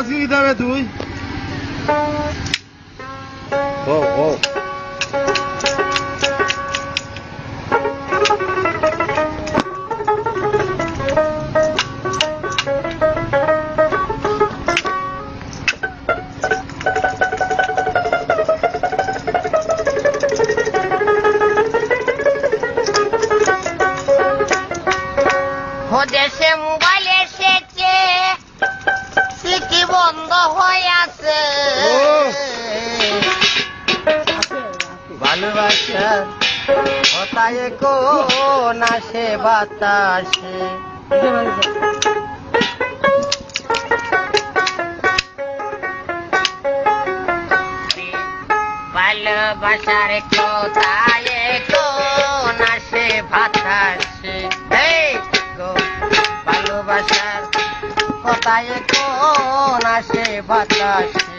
দাঁড়ে তুই ও ও দেশে মোবাইল এসেছে সিটি বন্ধ হয়ে আছে ভালোবাসা কোথায় কোন আসে বাতাসে ভালোবাসার কোথায় কোন আসে বাতাসে ভালোবাসার কোথায় কোন আসে বাতাসে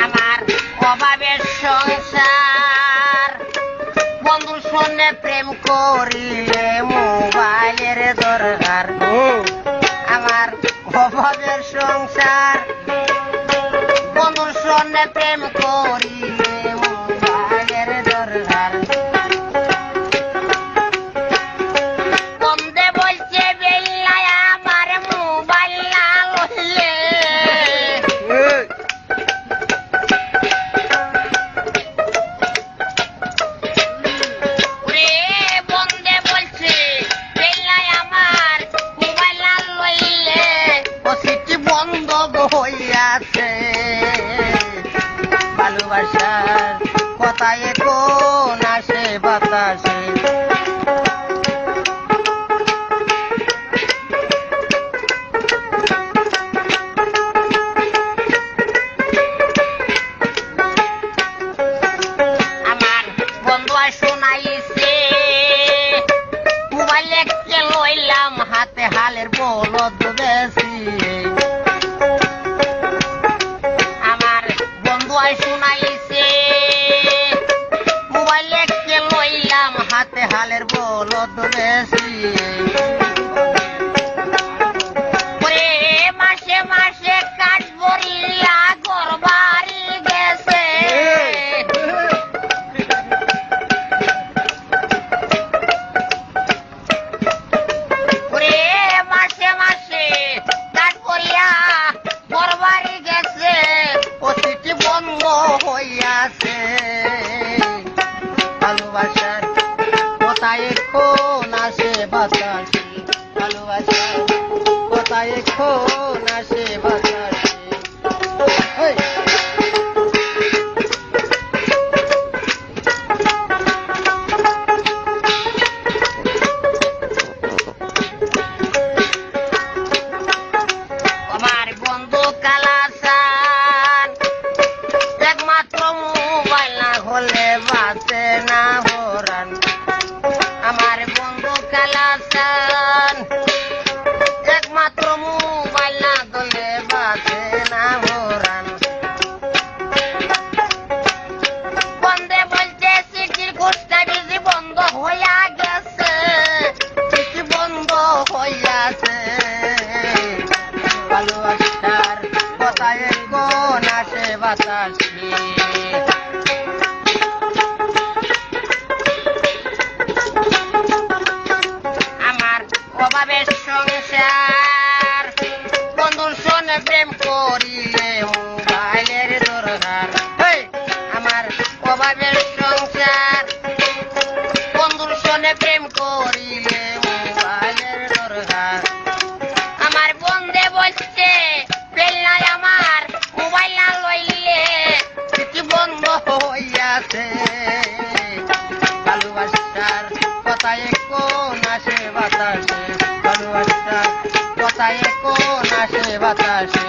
আমার অভাবের সংসার বন্ধুর সঙ্গে প্রেম করিলে মোবাইলের দরকার আমার অভাবের সংসার বন্ধুর সঙ্গে প্রেম করিলে মোবাইলের দরকার বন্ধে বলছে বেল্লায় আমার মোবাইল না লইলে হইয়াছে ভালোবাসার কোথায় কোন আসে বাতাসে আমার বন্ধু শোনাইছে মোবাইলে কে লইলাম হাতে হালের বলদ বেশি শোনাইছে মোবাইলে কে লইলাম হাতে হালের বলদ বেশি মাসে মাসে কাজ বরিয়া ঘর বাড়ি গেছে মাসে মাসে কাজ বরিয়া ঘর বাড়ি গেছে বন্ধ হইয়াছে ভালোবাসার কোথায় কোন আসে বাতাসে ভালোবাসার কোথায় কোন আসে বাতাসে আমার বন্ধু কালাসান একমাত্র মোবাইল না হলে বাঁচে না হরান আমার বন্ধু কালাসান একমাত্র মোবাইল না হলে বাঁচে না হরান বন্ধে বলছে সিটির কোষ্টা বিজি বন্ধ হইয়া গেছে সিটি বন্ধ হইয়াছে ভালোবাসার কোথায় কোন আসে বাতাসে আমার অভাবের সংসার বন্ধুর সঙ্গে প্রেম করিলে মোবাইলের দরকার আমার অভাবের সংসার বন্ধুর সঙ্গে প্রেম করিলে মোবাইলের দরকার আমার বন্ধে বলছে বেল্লায় আমার মোবাইল না লইলে সিটি বন্ধ হইয়াছে ভালোবাসার কোথায় কোন আসে বাতাসে ভালোবাসার কোথায় কোন আসে বাতাসে